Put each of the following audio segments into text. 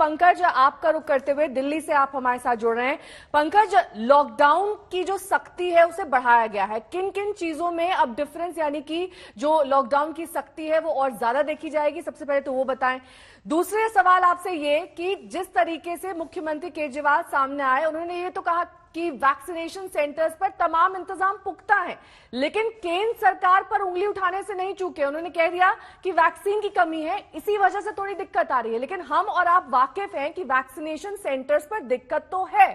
पंकज, आपका रुख करते हुए दिल्ली से आप हमारे साथ जुड़ रहे हैं। पंकज, लॉकडाउन की जो सख्ती है उसे बढ़ाया गया है, किन किन चीजों में अब डिफरेंस, यानी कि जो लॉकडाउन की सख्ती है वो और ज्यादा देखी जाएगी, सबसे पहले तो वो बताएं। दूसरे सवाल आपसे ये कि जिस तरीके से मुख्यमंत्री केजरीवाल सामने आए, उन्होंने ये तो कहा कि वैक्सीनेशन सेंटर्स पर तमाम इंतजाम पुख्ता है, लेकिन केंद्र सरकार पर उंगली उठाने से नहीं चूके। उन्होंने कह दिया कि वैक्सीन की कमी है, इसी वजह से थोड़ी दिक्कत आ रही है, लेकिन हम और आप वाकिफ हैं कि वैक्सीनेशन सेंटर्स पर दिक्कत तो है।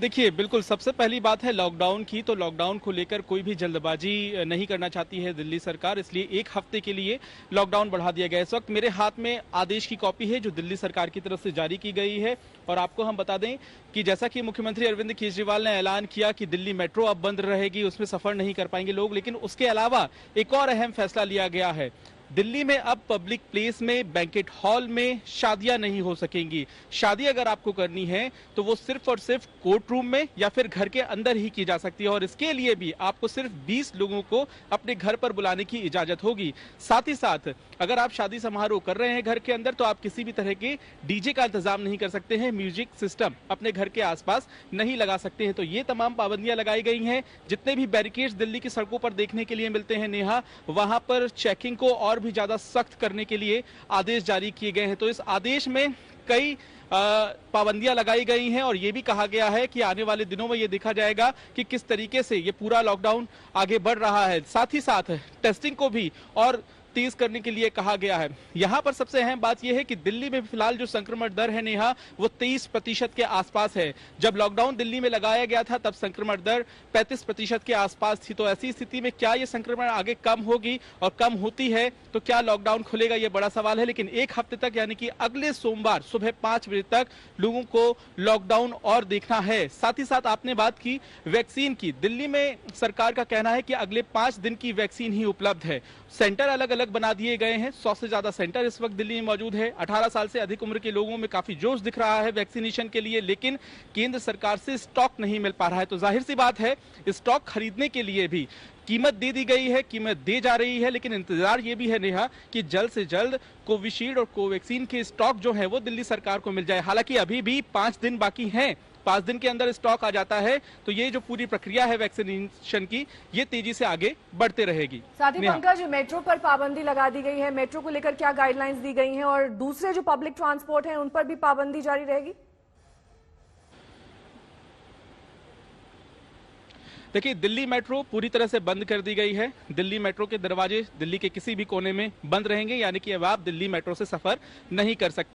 देखिए, बिल्कुल सबसे पहली बात है लॉकडाउन की। तो लॉकडाउन को लेकर कोई भी जल्दबाजी नहीं करना चाहती है दिल्ली सरकार, इसलिए एक हफ्ते के लिए लॉकडाउन बढ़ा दिया गया है। इस वक्त मेरे हाथ में आदेश की कॉपी है जो दिल्ली सरकार की तरफ से जारी की गई है। और आपको हम बता दें कि जैसा कि मुख्यमंत्री अरविंद केजरीवाल ने ऐलान किया कि दिल्ली मेट्रो अब बंद रहेगी, उसमें सफर नहीं कर पाएंगे लोग, लेकिन उसके अलावा एक और अहम फैसला लिया गया है। दिल्ली में अब पब्लिक प्लेस में, बैंकेट हॉल में शादियां नहीं हो सकेंगी। शादी अगर आपको करनी है तो वो सिर्फ और सिर्फ कोर्ट रूम में या फिर घर के अंदर ही की जा सकती है, और इसके लिए भी आपको सिर्फ 20 लोगों को अपने घर पर बुलाने की इजाजत होगी। साथ ही साथ अगर आप शादी समारोह कर रहे हैं घर के अंदर तो आप किसी भी तरह के डीजे का इंतजाम नहीं कर सकते हैं, म्यूजिक सिस्टम अपने घर के आसपास नहीं लगा सकते हैं। तो ये तमाम पाबंदियां लगाई गई हैं। जितने भी बैरिकेड्स दिल्ली की सड़कों पर देखने के लिए मिलते हैं नेहा, वहां पर चेकिंग को और भी ज्यादा सख्त करने के लिए आदेश जारी किए गए हैं। तो इस आदेश में कई पाबंदियां लगाई गई हैं और ये भी कहा गया है कि आने वाले दिनों में ये देखा जाएगा कि किस तरीके से ये पूरा लॉकडाउन आगे बढ़ रहा है। साथ ही साथ टेस्टिंग को भी और तेज करने के लिए कहा गया है। यहां पर सबसे अहम बात यह है कि दिल्ली में फिलहाल जो संक्रमण दर है नेहा, वो 23% के आसपास है। जब लॉकडाउन दिल्ली में लगाया गया था तब संक्रमण दर 35% के आसपास थी। तो ऐसी स्थिति में क्या ये संक्रमण आगे कम होगी, और कम होती है तो क्या लॉकडाउन खुलेगा, ये बड़ा सवाल है। लेकिन एक हफ्ते तक यानी कि अगले सोमवार सुबह 5 बजे तक लोगों को लॉकडाउन और देखना है। साथ ही साथ आपने बात की वैक्सीन की। दिल्ली में सरकार का कहना है कि अगले 5 दिन की वैक्सीन ही उपलब्ध है। सेंटर अलग अलग बना दिए गए हैं। 100 से ज्यादा सेंटर इस वक्त दिल्ली में मौजूद है। 18 साल से अधिक उम्र के लोगों में काफी जोश दिख रहा है वैक्सीनेशन के लिए, लेकिन केंद्र सरकार से स्टॉक नहीं मिल पा रहा है। तो जाहिर सी बात है स्टॉक खरीदने के लिए भी कीमत दे दी गई है, कीमत दी जा रही है, लेकिन इंतजार ये भी है नेहा कि जल्द से जल्द कोविशील्ड और कोवैक्सीन के स्टॉक जो है वो दिल्ली सरकार को मिल जाए। हालांकि अभी भी 5 दिन बाकी हैं। 5 दिन के अंदर स्टॉक आ जाता है तो ये जो पूरी प्रक्रिया है वैक्सीनेशन की, ये तेजी से आगे बढ़ते रहेगी। साथ ही पंकज, मेट्रो पर पाबंदी लगा दी गई है, मेट्रो को लेकर क्या गाइडलाइंस दी गई हैं, और दूसरे जो पब्लिक ट्रांसपोर्ट हैं उन पर भी पाबंदी जारी रहेगी? देखिए, दिल्ली मेट्रो पूरी तरह से बंद कर दी गई है। दिल्ली मेट्रो के दरवाजे दिल्ली के किसी भी कोने में बंद रहेंगे, यानी कि अब आप दिल्ली मेट्रो से सफर नहीं कर सकते।